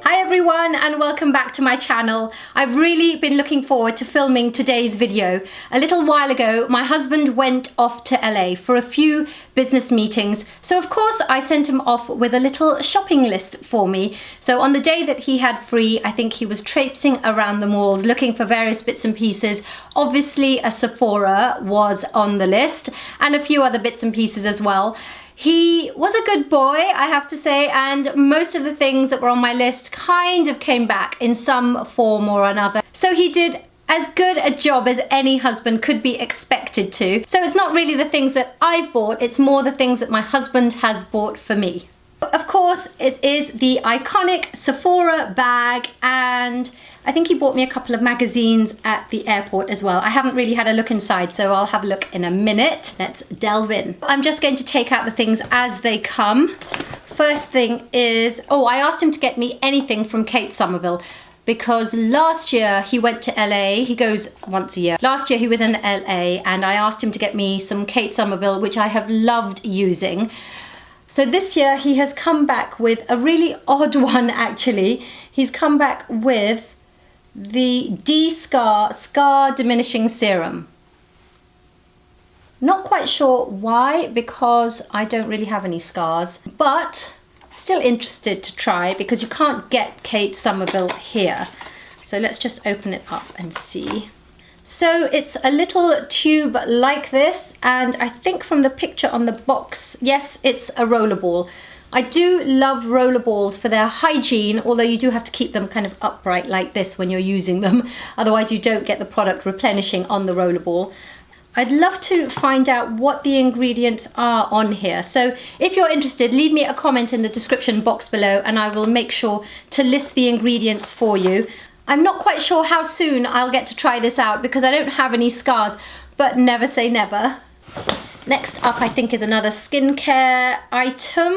Hi everyone and welcome back to my channel. I've really been looking forward to filming today's video. A little while ago, my husband went off to LA for a few business meetings. So of course I sent him off with a little shopping list for me. So on the day that he had free, I think he was traipsing around the malls looking for various bits and pieces. Obviously a Sephora was on the list and a few other bits and pieces as well. He was a good boy, I have to say, and most of the things that were on my list kind of came back in some form or another. So he did as good a job as any husband could be expected to. So it's not really the things that I've bought, it's more the things that my husband has bought for me. Of course, it is the iconic Sephora bag, and I think he bought me a couple of magazines at the airport as well. I haven't really had a look inside, so I'll have a look in a minute. Let's delve in. I'm just going to take out the things as they come. First thing is, I asked him to get me anything from Kate Somerville, because last year he went to LA. He goes once a year. Last year he was in LA and I asked him to get me some Kate Somerville, which I have loved using. So this year he has come back with a really odd one actually. He's come back with the Scar Diminishing Serum. Not quite sure why, because I don't really have any scars, but still interested to try because you can't get Kate Somerville here. So let's just open it up and see. So it's a little tube like this, and I think from the picture on the box, yes, it's a rollerball. I do love rollerballs for their hygiene, although you do have to keep them kind of upright like this when you're using them. Otherwise you don't get the product replenishing on the rollerball. I'd love to find out what the ingredients are on here. So if you're interested, leave me a comment in the description box below and I will make sure to list the ingredients for you. I'm not quite sure how soon I'll get to try this out because I don't have any scars, but never say never. Next up I think is another skincare item.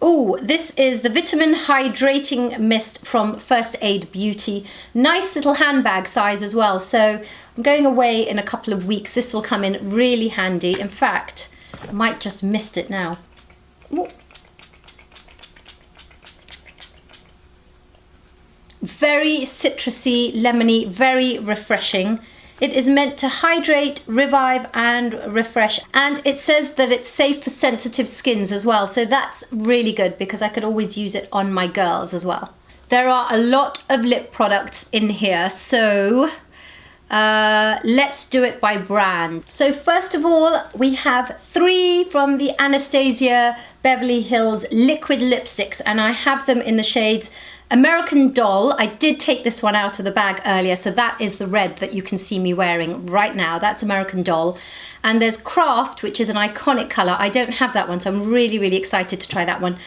Oh, this is the Vitamin Hydrating Mist from First Aid Beauty. Nice little handbag size as well. So I'm going away in a couple of weeks. This will come in really handy. In fact, I might just mist it now. Ooh. Very citrusy, lemony, very refreshing. It is meant to hydrate, revive and refresh, and it says that it's safe for sensitive skins as well, so that's really good because I could always use it on my girls as well. There are a lot of lip products in here, so let's do it by brand. So first of all, we have 3 from the Anastasia Beverly Hills liquid lipsticks, and I have them in the shades American Doll. I did take this one out of the bag earlier, so that is the red that you can see me wearing right now. That's American Doll. And there's Craft, which is an iconic colour. I don't have that one, so I'm really, really excited to try that one.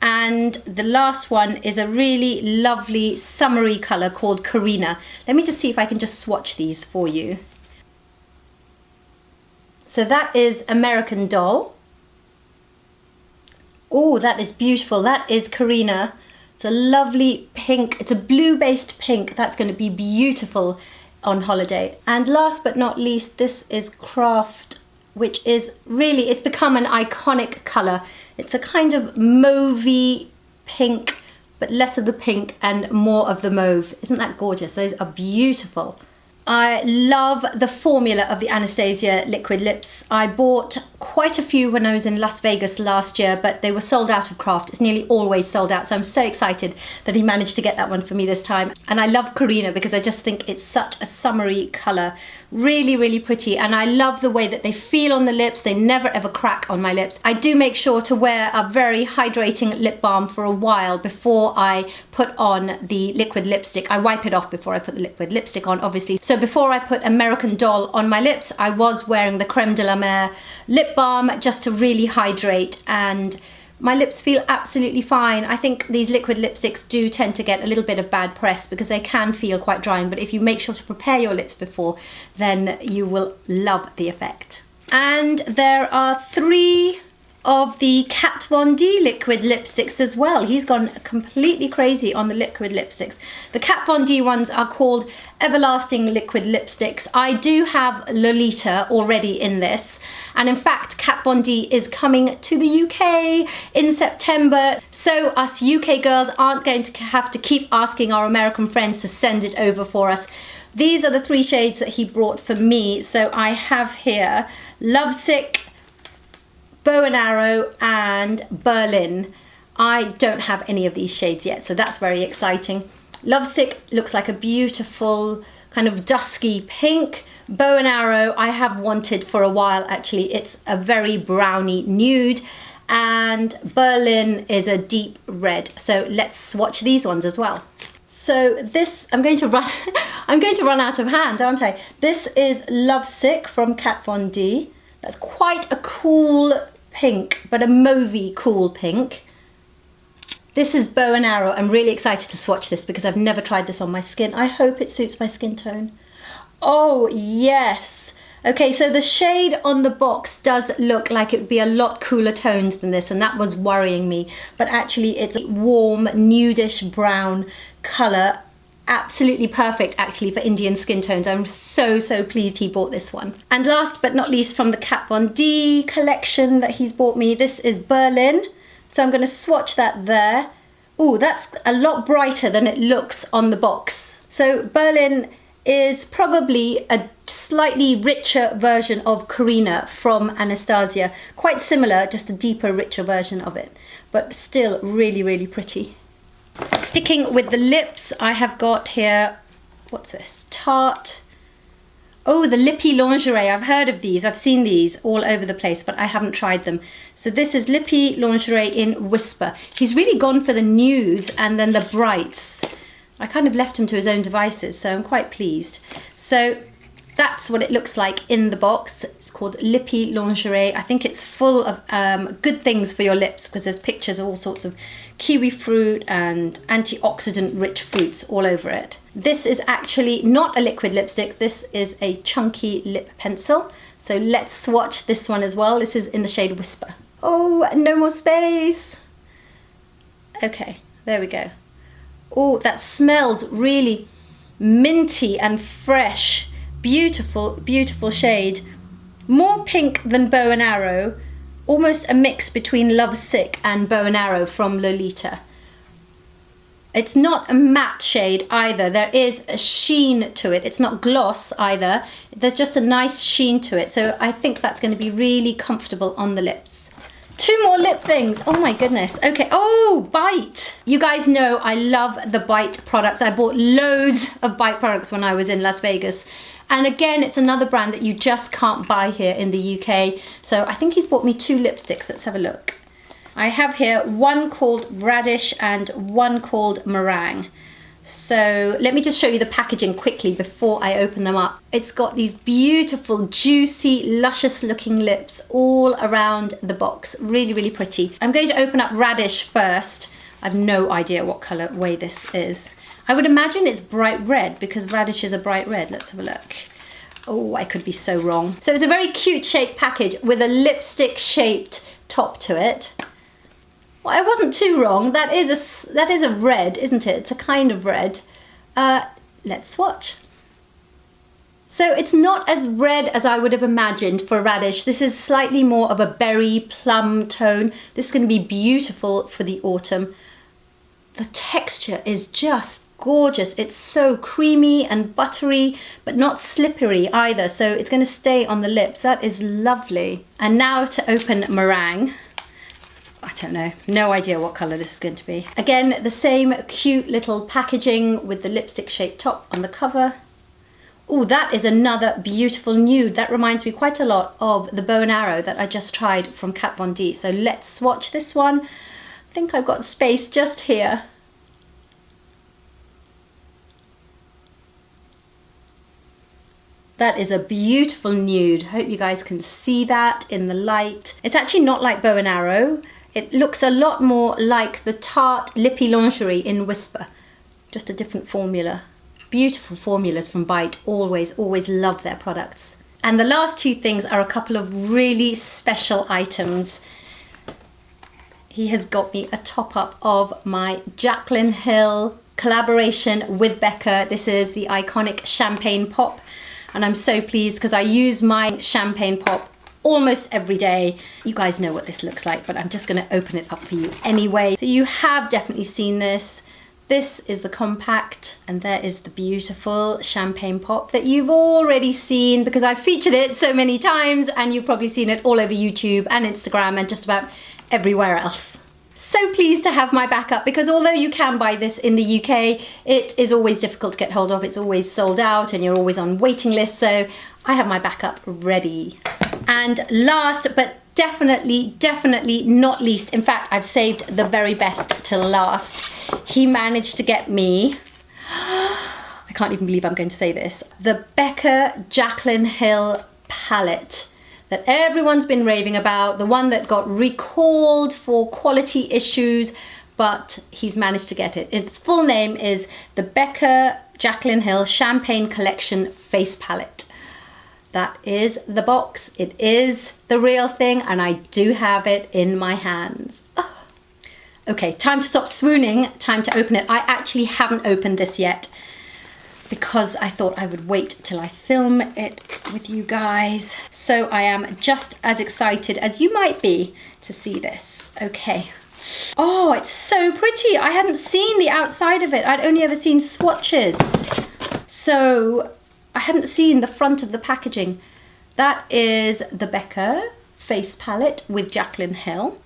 And the last one is a really lovely summery colour called Karina. Let me just see if I can just swatch these for you. So that is American Doll. Oh, that is beautiful. That is Karina. It's a lovely pink, it's a blue-based pink. That's going to be beautiful on holiday. And last but not least, this is Craft, which is really, it's become an iconic colour. It's a kind of mauvey pink, but less of the pink and more of the mauve. Isn't that gorgeous? Those are beautiful. I love the formula of the Anastasia liquid lips. I bought quite a few when I was in Las Vegas last year, but they were sold out of Craft. It's nearly always sold out, so I'm so excited that he managed to get that one for me this time. And I love Karina because I just think it's such a summery colour. Really, really pretty, and I love the way that they feel on the lips. They never ever crack on my lips. I do make sure to wear a very hydrating lip balm for a while before I put on the liquid lipstick. I wipe it off before I put the liquid lipstick on, obviously. So before I put American Doll on my lips, I was wearing the Creme de la Mer lip balm just to really hydrate, and my lips feel absolutely fine. I think these liquid lipsticks do tend to get a little bit of bad press because they can feel quite drying, but if you make sure to prepare your lips before, then you will love the effect. And there are 3 of the Kat Von D liquid lipsticks as well. He's gone completely crazy on the liquid lipsticks. The Kat Von D ones are called Everlasting Liquid Lipsticks. I do have Lolita already in this, and in fact Kat Von D is coming to the UK in September, so us UK girls aren't going to have to keep asking our American friends to send it over for us. These are the 3 shades that he brought for me. So I have here Lovesick, Bow and Arrow, and Berlin. I don't have any of these shades yet, so that's very exciting. Lovesick looks like a beautiful kind of dusky pink. Bow and Arrow I have wanted for a while actually. It's a very browny nude. And Berlin is a deep red. So let's swatch these ones as well. So this, I'm going to run out of hand, aren't I? This is Lovesick from Kat Von D. That's quite a cool pink, but a mauvey cool pink. This is Bow and Arrow. I'm really excited to swatch this because I've never tried this on my skin. I hope it suits my skin tone. Oh, yes. Okay, so the shade on the box does look like it would be a lot cooler toned than this, and that was worrying me. But actually it's a warm, nudish brown colour. Absolutely perfect actually for Indian skin tones. I'm so pleased he bought this one. And last but not least, from the Kat Von D collection that he's bought me, this is Berlin. So I'm going to swatch that there. Oh, that's a lot brighter than it looks on the box. So Berlin is probably a slightly richer version of Karina from Anastasia. Quite similar, just a deeper, richer version of it, but still really pretty. Sticking with the lips, I have got here, what's this? Tarte. Oh, the Lippy Lingerie. I've heard of these. I've seen these all over the place, but I haven't tried them. So this is Lippy Lingerie in Whisper. He's really gone for the nudes and then the brights. I kind of left him to his own devices, so I'm quite pleased. So that's what it looks like in the box. It's called Lippy Lingerie. I think it's full of good things for your lips because there's pictures of all sorts of kiwi fruit and antioxidant rich fruits all over it. This is actually not a liquid lipstick. This is a chunky lip pencil. So let's swatch this one as well. This is in the shade Whisper. Oh, no more space. Okay, there we go. Oh, that smells really minty and fresh. Beautiful shade. More pink than Bow and Arrow. Almost a mix between Lovesick and Bow and Arrow from Lolita. It's not a matte shade either. There is a sheen to it. It's not gloss either. There's just a nice sheen to it. So I think that's going to be really comfortable on the lips. 2 more lip things. Oh my goodness. Okay. Oh, Bite. You guys know I love the Bite products. I bought loads of Bite products when I was in Las Vegas. And again, it's another brand that you just can't buy here in the UK. So I think he's bought me 2 lipsticks. Let's have a look. I have here one called Radish and one called Meringue. So let me just show you the packaging quickly before I open them up. It's got these beautiful, juicy, luscious looking lips all around the box. Really pretty. I'm going to open up Radish first. I have no idea what colour way this is. I would imagine it's bright red because Radish is a bright red. Let's have a look. Oh, I could be so wrong. So it's a very cute shaped package with a lipstick shaped top to it. Well, I wasn't too wrong. That is a red, isn't it? It's a kind of red. Let's swatch. So it's not as red as I would have imagined for Radish. This is slightly more of a berry plum tone. This is going to be beautiful for the autumn. The texture is just gorgeous. It's so creamy and buttery, but not slippery either. So it's going to stay on the lips. That is lovely. And now to open Meringue. I don't know, no idea what colour this is going to be. Again, the same cute little packaging with the lipstick shaped top on the cover. Oh, that is another beautiful nude. That reminds me quite a lot of the Bow and Arrow that I just tried from Kat Von D. So let's swatch this one. I think I've got space just here. That is a beautiful nude. Hope you guys can see that in the light. It's actually not like Bow and Arrow. It looks a lot more like the Tarte Lippy Lingerie in Whisper. Just a different formula. Beautiful formulas from Bite. Always love their products. And the last 2 things are a couple of really special items. he has got me a top up of my Jaclyn Hill collaboration with Becca. This is the iconic champagne pop, and I'm so pleased because I use my champagne pop almost every day. You guys know what this looks like, but I'm just going to open it up for you anyway. So you have definitely seen this. This is the compact, and there is the beautiful champagne pop that you've already seen because I've featured it so many times, and you've probably seen it all over YouTube and Instagram and just about everywhere else. So pleased to have my backup, because although you can buy this in the UK, it is always difficult to get hold of. It's always sold out and you're always on waiting lists, so I have my backup ready. And last but definitely not least, in fact I've saved the very best till last, he managed to get me, I can't even believe I'm going to say this, the Becca Jaclyn Hill palette that everyone's been raving about, the one that got recalled for quality issues, but he's managed to get it. Its full name is the Becca Jaclyn Hill Champagne Collection Face Palette. That is the box. It is the real thing, and I do have it in my hands. Oh. Okay, time to stop swooning, time to open it. I actually haven't opened this yet because I thought I would wait till I film it with you guys. So I am just as excited as you might be to see this. Okay. Oh, it's so pretty. I hadn't seen the outside of it. I'd only ever seen swatches. So I hadn't seen the front of the packaging. That is the Becca face palette with Jaclyn Hill.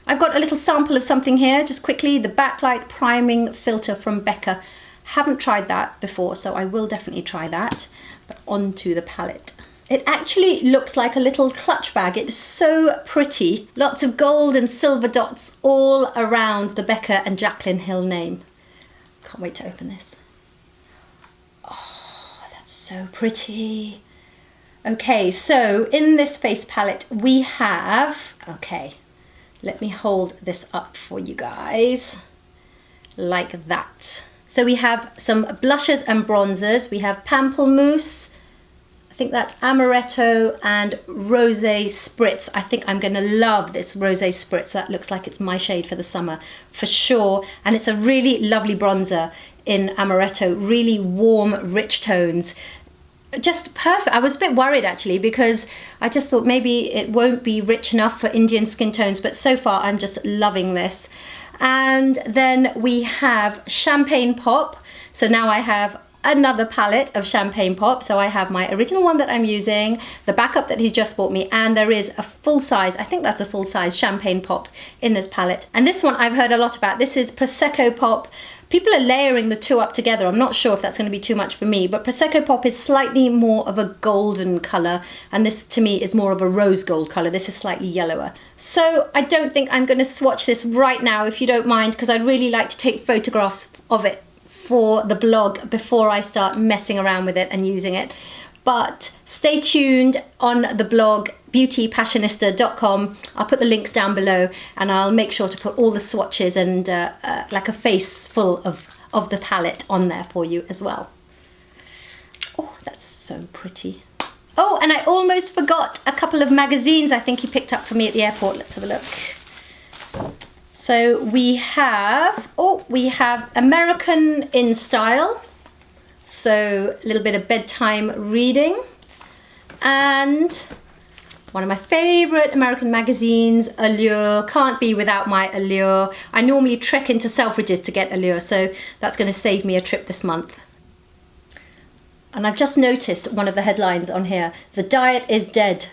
I've got a little sample of something here, just quickly, the backlight priming filter from Becca. Haven't tried that before, so I will definitely try that. But onto the palette. It actually looks like a little clutch bag. It's so pretty. Lots of gold and silver dots all around the Becca and Jaclyn Hill name. Can't wait to open this. Oh, that's so pretty. Okay, so in this face palette we have, okay, let me hold this up for you guys, like that. So we have some blushes and bronzers. We have Pamplemousse, I think that's Amaretto, and Rosé Spritz. I think I'm gonna love this Rosé Spritz. That looks like it's my shade for the summer, for sure. And it's a really lovely bronzer in Amaretto, really warm, rich tones. Just perfect. I was a bit worried actually because I just thought maybe it won't be rich enough for Indian skin tones, but so far I'm just loving this. And then we have Champagne Pop. So now I have another palette of Champagne Pop. So I have my original one that I'm using, the backup that he's just bought me, and there is a full size, I think that's a full size Champagne Pop in this palette. And this one I've heard a lot about. This is Prosecco Pop. People are layering the two up together. I'm not sure if that's going to be too much for me, but Prosecco Pop is slightly more of a golden colour, and this to me is more of a rose gold colour. This is slightly yellower. So I don't think I'm going to swatch this right now, if you don't mind, because I'd really like to take photographs of it for the blog before I start messing around with it and using it. But stay tuned on the blog, beautypassionista.com. I'll put the links down below, and I'll make sure to put all the swatches and like a face full of the palette on there for you as well. Oh, that's so pretty. Oh, and I almost forgot a couple of magazines I think he picked up for me at the airport. Let's have a look. So we have American in Style. So a little bit of bedtime reading, and one of my favorite American magazines, Allure. Can't be without my Allure. I normally trek into Selfridges to get Allure, so that's going to save me a trip this month. And I've just noticed one of the headlines on here, "The diet is dead."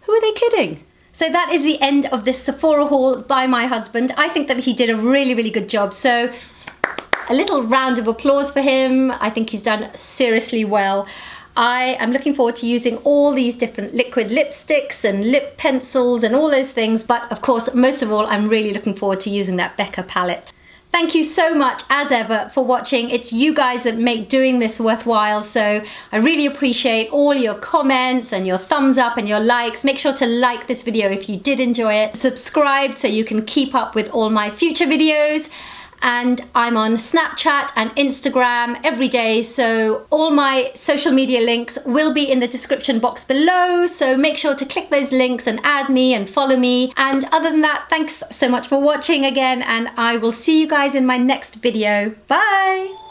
Who are they kidding? So that is the end of this Sephora haul by my husband. I think that he did a really good job, so a little round of applause for him. I think he's done seriously well. I am looking forward to using all these different liquid lipsticks and lip pencils and all those things, but of course, most of all, I'm really looking forward to using that Becca palette. Thank you so much, as ever, for watching. It's you guys that make doing this worthwhile, so I really appreciate all your comments and your thumbs up and your likes. Make sure to like this video if you did enjoy it. Subscribe so you can keep up with all my future videos. and I'm on Snapchat and Instagram every day, so all my social media links will be in the description box below, so make sure to click those links and add me and follow me. And other than that, thanks so much for watching again, and I will see you guys in my next video. Bye!